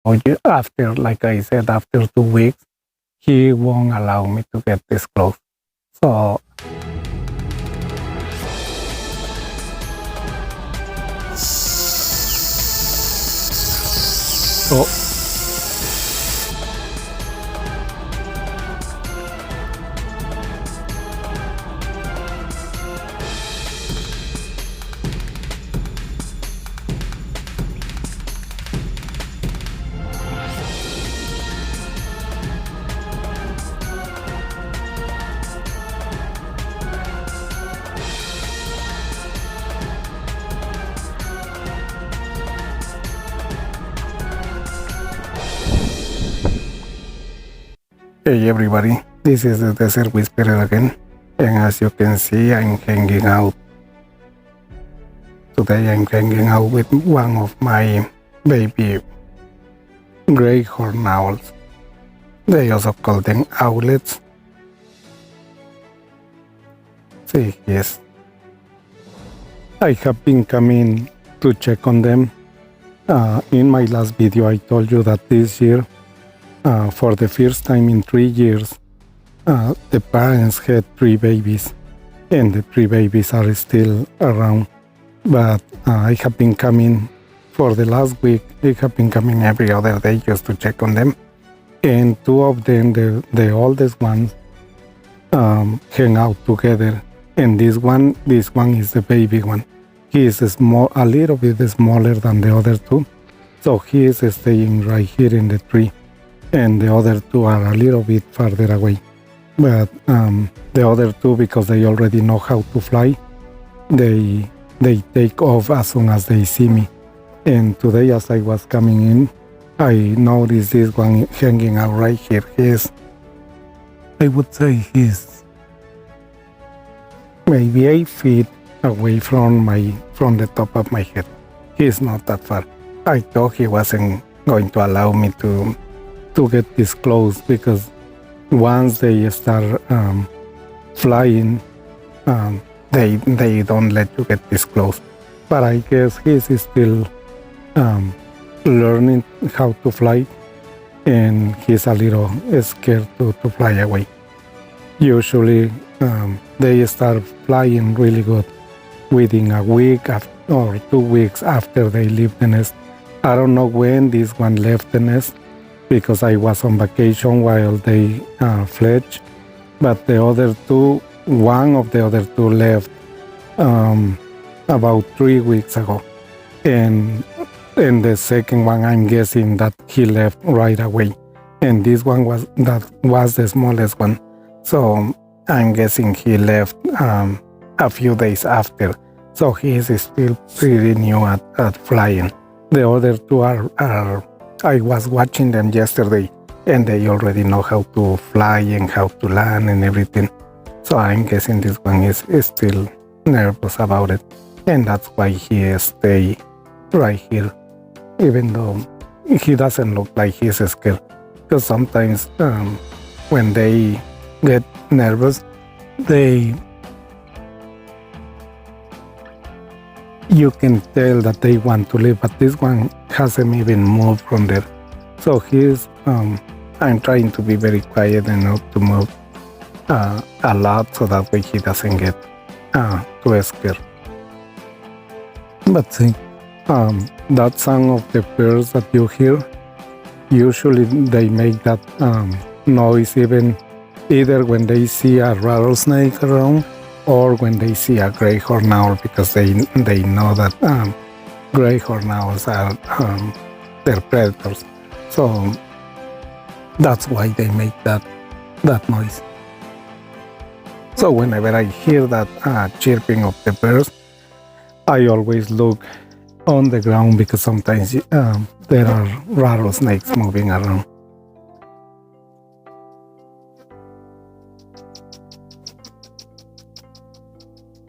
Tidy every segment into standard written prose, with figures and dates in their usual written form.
After, like I said, after 2 weeks, he won't allow me to get this close. So hey everybody, this is the Desert Whisperer again, and as you can see, I'm hanging out. Today I'm hanging out with one of my baby gray horned owls. They also call them owlets. See, yes. I have been coming to check on them. In my last video I told you that this year, for the first time in 3 years, the parents had 3 babies, and the 3 babies are still around. But I have been coming for the last week. I have been coming every other day just to check on them. And 2 of them, the oldest ones, hang out together. And this one is the baby one. He is a little bit smaller than the other 2. So he is staying right here in the tree. And the other 2 are a little bit farther away. But the other 2, because they already know how to fly, they take off as soon as they see me. And today, as I was coming in, I noticed this one hanging out right here. I would say he's maybe 8 feet away from the top of my head. He's not that far. I thought he wasn't going to allow me to get this close, because once they start flying, they don't let you get this close. But I guess he's still learning how to fly, and he's a little scared to fly away. Usually they start flying really good within a week or 2 weeks after they leave the nest. I don't know when this one left the nest, because I was on vacation while they fledged, but the other 2, one of the other 2 left about 3 weeks ago, and the second one, I'm guessing that he left right away, and this one was the smallest one, so I'm guessing he left a few days after, so he is still pretty new at flying. The other 2 are I was watching them yesterday, and they already know how to fly and how to land and everything. So I'm guessing this one is still nervous about it, and that's why he stay right here, even though he doesn't look like he's scared. Because sometimes when they get nervous, you can tell that they want to leave, but this one hasn't even moved from there. So I'm trying to be very quiet and not to move a lot, so that way he doesn't get too scared. But see, that sound of the birds that you hear, usually they make that noise either when they see a rattlesnake around, or when they see a gray horned owl, because they know that gray horned owls are their predators. So that's why they make that noise. So whenever I hear that chirping of the birds, I always look on the ground, because sometimes there are rattlesnakes moving around.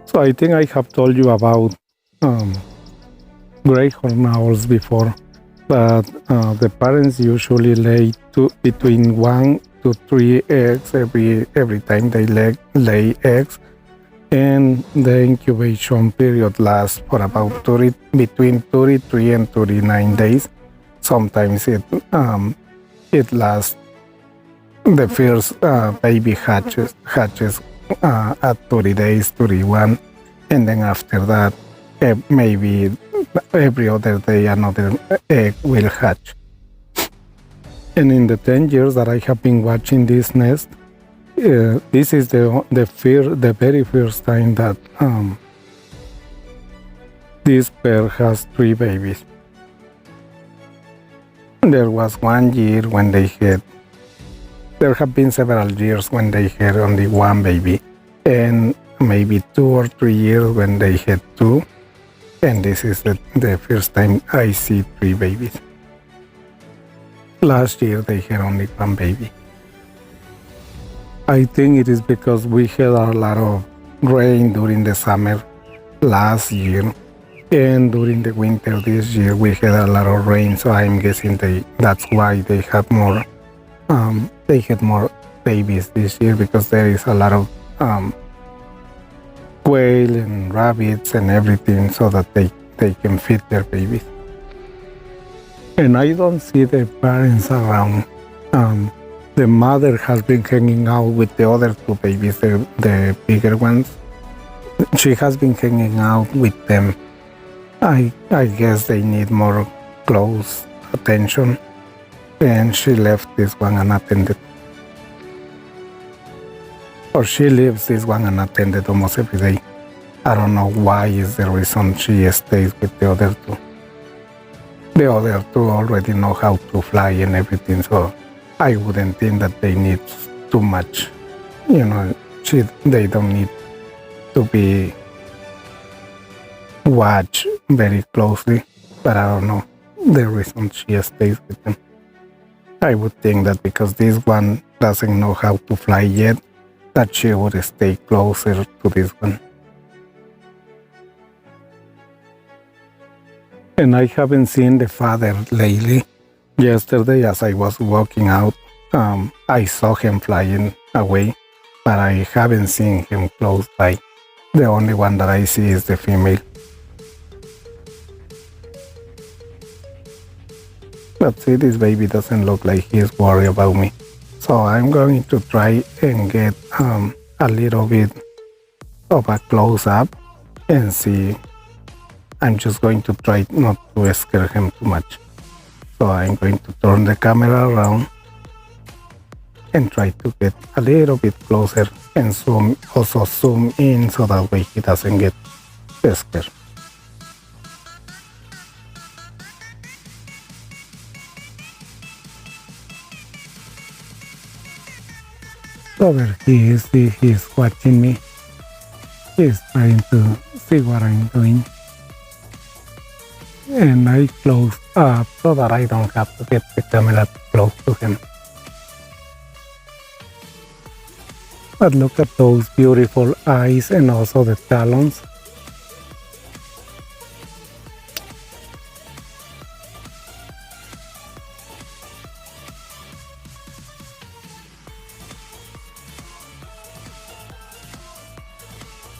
So I think I have told you about gray horned owls before, but the parents usually lay between 1 to 3 eggs every time they lay eggs, and the incubation period lasts for about between 33 and 39 days. sometimes it lasts. The first baby hatches at 30 days, 31, and then after that, maybe every other day another egg will hatch. And in the 10 years that I have been watching this nest, this is the very first time that this pair has 3 babies. There was 1 year when they had. There have been several years when they had only 1 baby, and maybe 2 or 3 years when they had 2, and this is the first time I see 3 babies. Last year they had only 1 baby. I think it is because we had a lot of rain during the summer last year, and during the winter this year we had a lot of rain, so I'm guessing that's why they had more babies this year, because there is a lot of quail and rabbits and everything, so that they can feed their babies. And I don't see the parents around. The mother has been hanging out with the other 2 babies, the bigger ones. She has been hanging out with them. I guess they need more close attention, and she left this one unattended. Or she leaves this one unattended almost every day. I don't know why is the reason she stays with the other 2. The other 2 already know how to fly and everything, so I wouldn't think that they need too much. They don't need to be watched very closely, but I don't know the reason she stays with them. I would think that because this one doesn't know how to fly yet, that she would stay closer to this one. And I haven't seen the father lately. Yesterday, as I was walking out, I saw him flying away, but I haven't seen him close by. The only one that I see is the female. But see, this baby doesn't look like he's worried about me. So I'm going to try and get a little bit of a close-up and see. I'm just going to try not to scare him too much. So I'm going to turn the camera around and try to get a little bit closer and zoom in, so that way he doesn't get scared. So there he is. He's watching me. He's trying to see what I'm doing. And I close up so that I don't have to get the camera close to him. But look at those beautiful eyes and also the talons.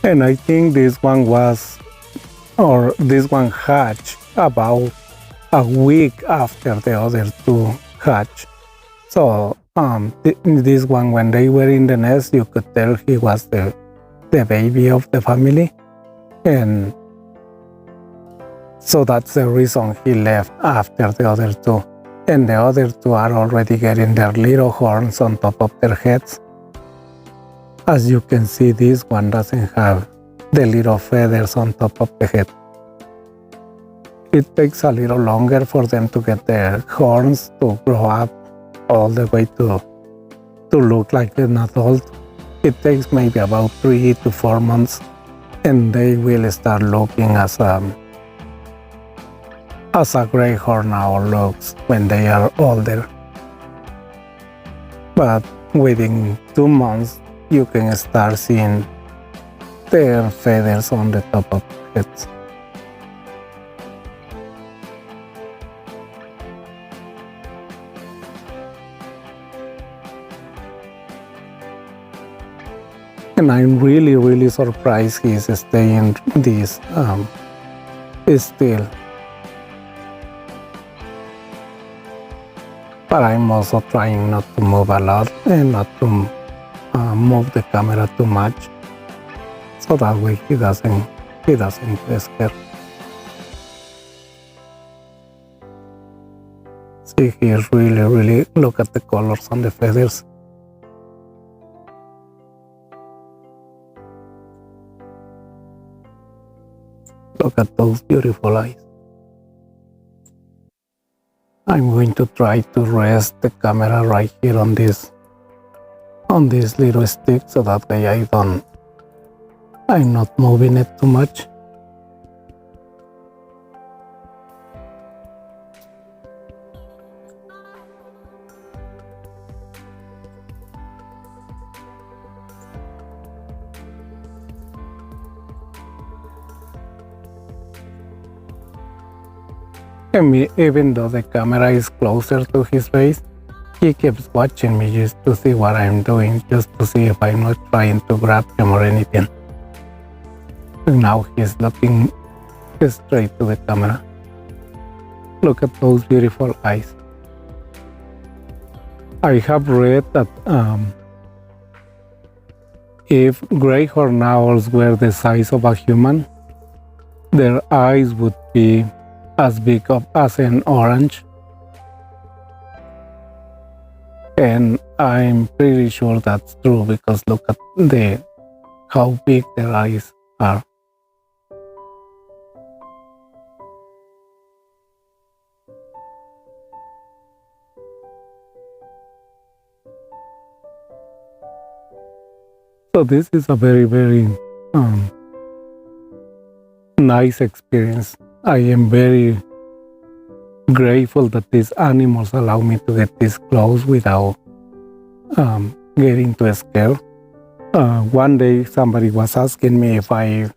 And I think this one hatched about a week after the other 2 hatched. So this one, when they were in the nest, you could tell he was the baby of the family. And so that's the reason he left after the other 2. And the other 2 are already getting their little horns on top of their heads. As you can see, this one doesn't have the little feathers on top of the head. It takes a little longer for them to get their horns to grow up all the way to look like an adult. It takes maybe about 3 to 4 months, and they will start looking as a gray horned owl looks when they are older. But within 2 months, you can start seeing their feathers on the top of their heads. And I'm really surprised he's staying this still. but I'm also trying not to move a lot and not to move the camera too much, so that way he doesn't get scared. See here, really look at the colors on the feathers. Look at those beautiful eyes. I'm going to try to rest the camera right here on this little stick, so that way I'm not moving it too much. And even though the camera is closer to his face, he keeps watching me just to see what I'm doing, just to see if I'm not trying to grab him or anything. And now he's looking straight to the camera. Look at those beautiful eyes. I have read that if gray horned owls were the size of a human, their eyes would be as big as an orange. And I'm pretty sure that's true, because look at how big their eyes are. So this is a very nice experience. I am very grateful that these animals allow me to get this close without getting too scared. One day somebody was asking me if I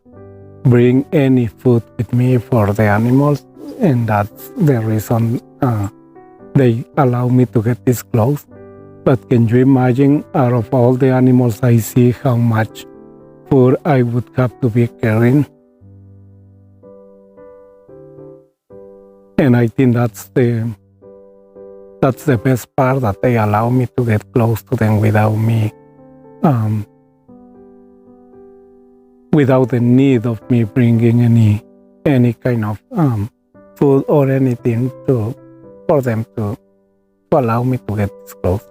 bring any food with me for the animals, and that's the reason they allow me to get this close. But can you imagine, out of all the animals I see, how much food I would have to be carrying? And I think that's the best part, that they allow me to get close to them without me, without the need of me bringing any kind of food or anything for them to allow me to get this close.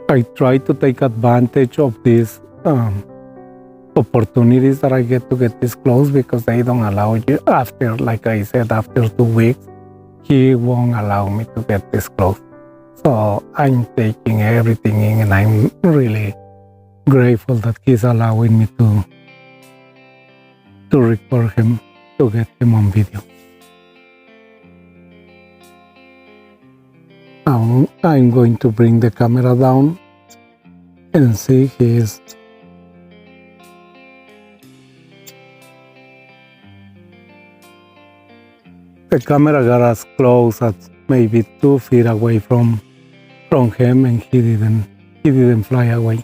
I try to take advantage of these opportunities that I get to get this close, because they don't allow you. After, like I said, after 2 weeks, he won't allow me to get this close. So I'm taking everything in, and I'm really grateful that he's allowing me to record him, to get him on video. I'm going to bring the camera down and see his the camera got as close as maybe 2 feet away from him, and he didn't fly away.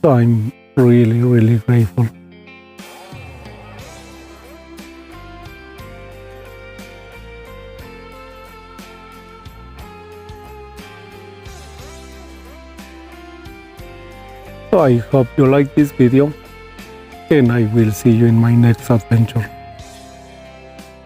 So I'm really grateful. So I hope you like this video, and I will see you in my next adventure.